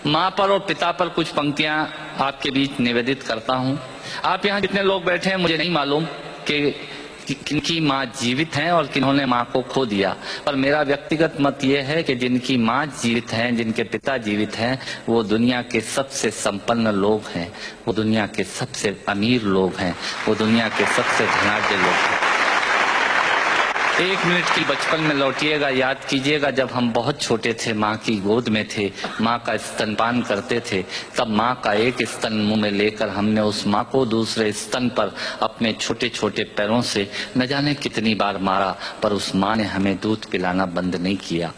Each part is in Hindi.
माँ पर और पिता पर कुछ पंक्तियां आपके बीच निवेदित करता हूं। आप यहाँ जितने लोग बैठे हैं मुझे नहीं मालूम कि किनकी माँ जीवित हैं और किन्होंने माँ को खो दिया, पर मेरा व्यक्तिगत मत यह है कि जिनकी माँ जीवित हैं, जिनके पिता जीवित हैं, वो दुनिया के सबसे संपन्न लोग हैं, वो दुनिया के सबसे अमीर लोग हैं, वो दुनिया के सबसे धनाढ्य लोग हैं। 1 मिनट की बचपन में लौटिएगा, याद कीजिएगा जब हम बहुत छोटे थे, माँ की गोद में थे, माँ का स्तनपान करते थे, तब माँ का एक स्तन मुंह में लेकर हमने उस माँ को दूसरे स्तन पर अपने छोटे छोटे पैरों से न जाने कितनी बार मारा, पर उस माँ ने हमें दूध पिलाना बंद नहीं किया।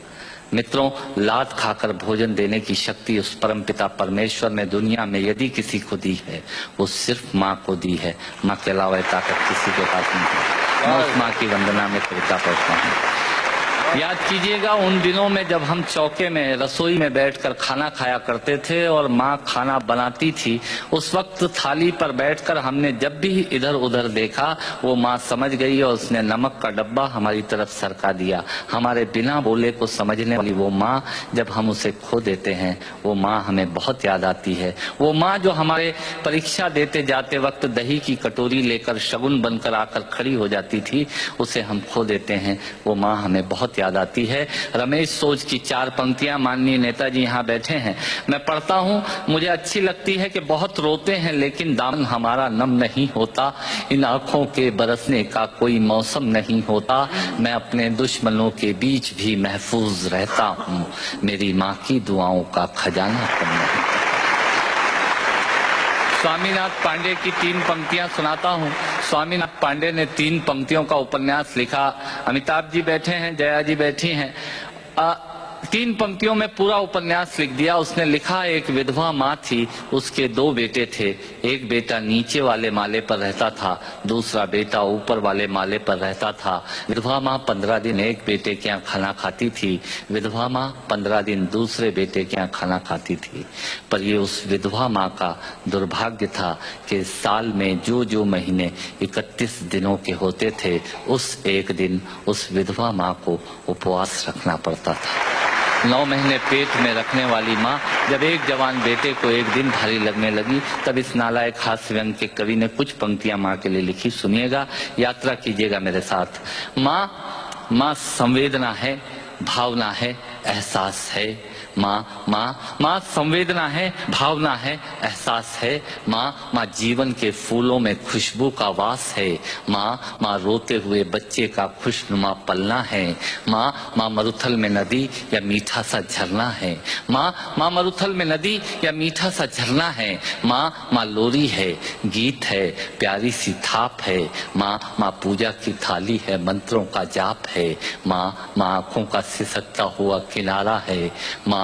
मित्रों, लात खाकर भोजन देने की शक्ति उस परमपिता परमेश्वर ने दुनिया में यदि किसी को दी है, वो सिर्फ माँ को दी है। माँ के अलावा ताकत किसी के पास नहीं है। मैं उस माँ की वंदना में कृतज्ञता करता हूँ। याद कीजिएगा उन दिनों में जब हम चौके में रसोई में बैठकर खाना खाया करते थे और माँ खाना बनाती थी, उस वक्त थाली पर बैठकर हमने जब भी इधर उधर देखा, वो माँ समझ गई और उसने नमक का डब्बा हमारी तरफ सरका दिया। हमारे बिना बोले को समझने वाली वो माँ, जब हम उसे खो देते हैं, वो माँ हमें बहुत याद आती है। वो माँ जो हमारे परीक्षा देते जाते वक्त दही की कटोरी लेकर शगुन बनकर आकर खड़ी हो जाती थी, उसे हम खो देते हैं। वो माँ हमें बहुत याद आती है। रमेश सोज की 4 पंक्तियां माननीय नेताजी यहाँ बैठे हैं, मैं पढ़ता हूँ। मुझे अच्छी लगती है कि बहुत रोते हैं लेकिन दामन हमारा नम नहीं होता, इन आंखों के बरसने का कोई मौसम नहीं होता, मैं अपने दुश्मनों के बीच भी महफूज रहता हूँ, मेरी माँ की दुआओं का खजाना कम नहीं। स्वामीनाथ पांडे की 3 पंक्तियां सुनाता हूं। स्वामीनाथ पांडे ने 3 पंक्तियों का उपन्यास लिखा। अमिताभ जी बैठे हैं, जया जी बैठी हैं। 3 पंक्तियों में पूरा उपन्यास लिख दिया। उसने लिखा, एक विधवा माँ थी, उसके 2 बेटे थे। एक बेटा नीचे वाले माले पर रहता था, दूसरा बेटा ऊपर वाले माले पर रहता था। विधवा माँ 15 दिन एक बेटे के यहाँ खाना खाती थी, विधवा माँ 15 दिन दूसरे बेटे के यहाँ खाना खाती थी। पर ये उस विधवा माँ का दुर्भाग्य था कि साल में जो महीने 31 दिनों के होते थे, उस एक दिन उस विधवा माँ को उपवास रखना पड़ता था। 9 महीने पेट में रखने वाली माँ जब एक जवान बेटे को एक दिन भारी लगने लगी, तब इस नालायक हास्य व्यंग के कवि ने कुछ पंक्तियां माँ के लिए लिखी। सुनिएगा, यात्रा कीजिएगा मेरे साथ। माँ संवेदना है, भावना है, एहसास है। माँ संवेदना है, भावना है, एहसास है। माँ जीवन के फूलों में खुशबू का वास है। माँ रोते हुए बच्चे का खुशनुमा पलना है। माँ मरुथल में नदी या मीठा सा झरना है। माँ मरुथल में नदी या मीठा सा झरना है। माँ लोरी है, गीत है, प्यारी सी थाप है। माँ पूजा की थाली है, मंत्रों का जाप है। माँ आंखों का सिसकता हुआ किनारा है। माँ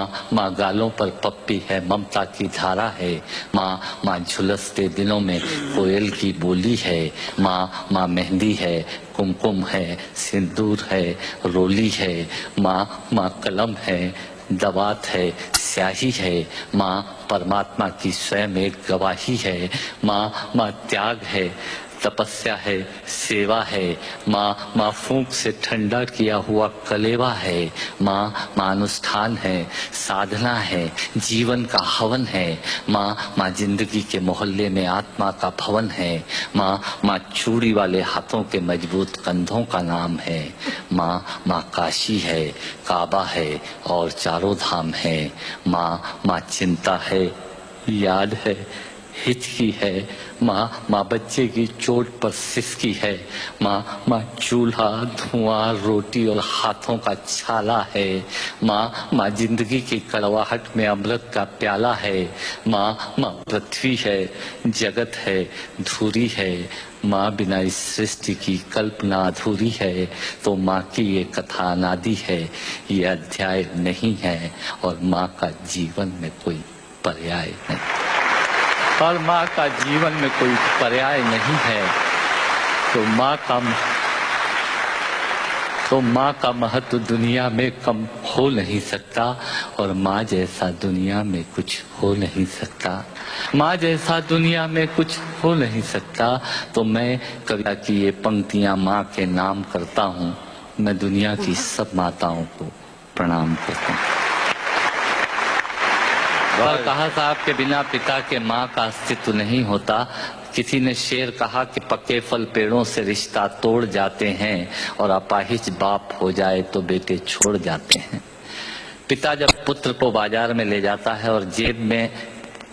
गालों पर पप्पी है, ममता की धारा है। माँ झुलसते दिनों में कोयल की बोली है। माँ मेहंदी है, कुमकुम है, सिंदूर है, रोली है। माँ कलम है, दवात है, स्याही है। माँ परमात्मा की स्वयं एक गवाही है। माँ त्याग है, तपस्या है, सेवा है। माँ फूंक से ठंडा किया हुआ कलेवा है। माँ अनुष्ठान है, साधना है, जीवन का हवन है। माँ जिंदगी के मोहल्ले में आत्मा का भवन है। माँ चूड़ी वाले हाथों के मजबूत कंधों का नाम है। माँ काशी है, काबा है और चारों धाम है। माँ चिंता है, याद है, हिचकी है। माँ बच्चे की चोट पर सिसकी है। माँ चूल्हा, धुआं, रोटी और हाथों का छाला है। माँ जिंदगी की कड़वाहट में अमृत का प्याला है। माँ पृथ्वी है, जगत है, धुरी है। माँ बिना इस सृष्टि की कल्पना अधूरी है। तो माँ की ये कथा अनादि है, ये अध्याय नहीं है, और माँ का जीवन में कोई पर्याय नहीं, और माँ का जीवन में कोई पर्याय नहीं है। तो माँ का महत्व दुनिया में कम हो नहीं सकता, और माँ जैसा दुनिया में कुछ हो नहीं सकता। माँ जैसा दुनिया में कुछ हो नहीं सकता। तो मैं कविता की ये पंक्तियां माँ के नाम करता हूँ। मैं दुनिया की सब माताओं को प्रणाम करता हूँ। पर कहा साहब के बिना पिता के माँ का अस्तित्व नहीं होता। किसी ने शेर कहा कि पक्के फल पेड़ों से रिश्ता तोड़ जाते हैं और अपाहिज बाप हो जाए तो बेटे छोड़ जाते हैं। पिता जब पुत्र को बाजार में ले जाता है और जेब में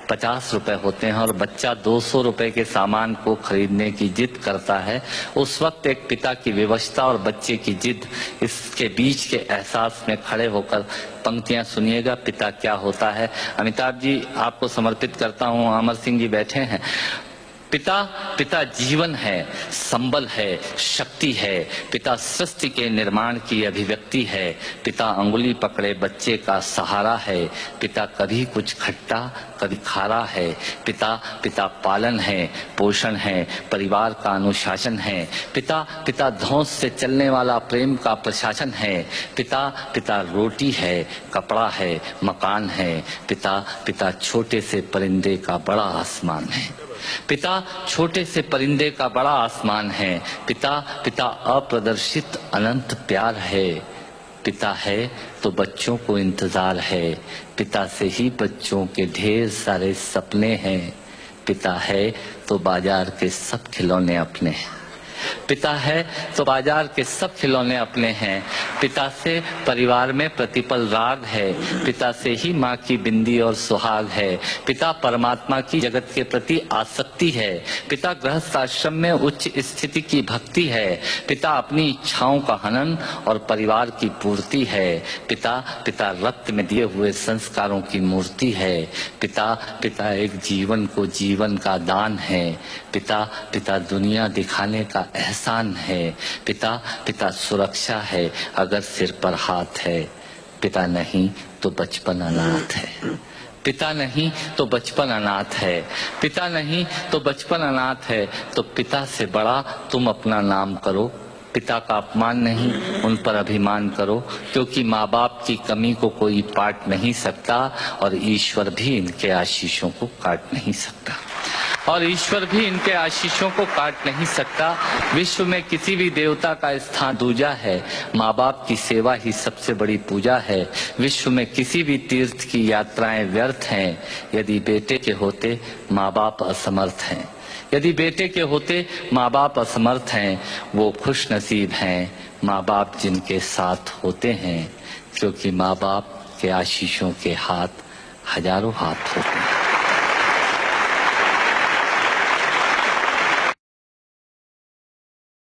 50 रुपए होते हैं और बच्चा 200 रुपए के सामान को खरीदने की जिद करता है, उस वक्त एक पिता की विवशता और बच्चे की जिद, इसके बीच के एहसास में खड़े होकर पंक्तियां सुनिएगा, पिता क्या होता है। अमिताभ जी आपको समर्पित करता हूं। अमर सिंह जी बैठे हैं। पिता जीवन है, संबल है, शक्ति है। पिता सृष्टि के निर्माण की अभिव्यक्ति है। पिता अंगुली पकड़े बच्चे का सहारा है। पिता कभी कुछ खट्टा कभी खारा है। पिता पालन है, पोषण है, परिवार का अनुशासन है। पिता धौंस से चलने वाला प्रेम का प्रशासन है। पिता रोटी है, कपड़ा है, मकान है। पिता छोटे से परिंदे का बड़ा आसमान है। पिता छोटे से परिंदे का बड़ा आसमान है। पिता अप्रदर्शित अनंत प्यार है। पिता है तो बच्चों को इंतजार है। पिता से ही बच्चों के ढेर सारे सपने हैं। पिता है तो बाजार के सब खिलौने अपने हैं। पिता है तो बाजार के सब खिलौने अपने हैं। पिता से परिवार में प्रतिपल राग है। पिता से ही माँ की बिंदी और सुहाग है। पिता परमात्मा की जगत के प्रति आसक्ति है। पिता गृहस्थ आश्रम में उच्च स्थिति की भक्ति है। पिता अपनी इच्छाओं का हनन और परिवार की पूर्ति है। पिता रक्त में दिए हुए संस्कारों की मूर्ति है। पिता एक जीवन को जीवन का दान है। पिता दुनिया दिखाने का एहसान है। पिता सुरक्षा है अगर सिर पर हाथ है। पिता नहीं तो बचपन अनाथ है। पिता नहीं तो बचपन अनाथ है। पिता नहीं तो बचपन अनाथ है। तो पिता से बड़ा तुम अपना नाम करो। पिता का अपमान नहीं, उन पर अभिमान करो, क्योंकि माँ बाप की कमी को कोई पाट नहीं सकता और ईश्वर भी इनके आशीषों को काट नहीं सकता। विश्व में किसी भी देवता का स्थान दूजा है। माँ बाप की सेवा ही सबसे बड़ी पूजा है। विश्व में किसी भी तीर्थ की यात्राएं व्यर्थ हैं यदि बेटे के होते माँ बाप असमर्थ हैं। यदि बेटे के होते माँ बाप असमर्थ हैं, वो खुश नसीब हैं माँ बाप जिनके साथ होते हैं, क्योंकि माँ बाप के आशीषों के हाथ हजारों हाथ होते हैं।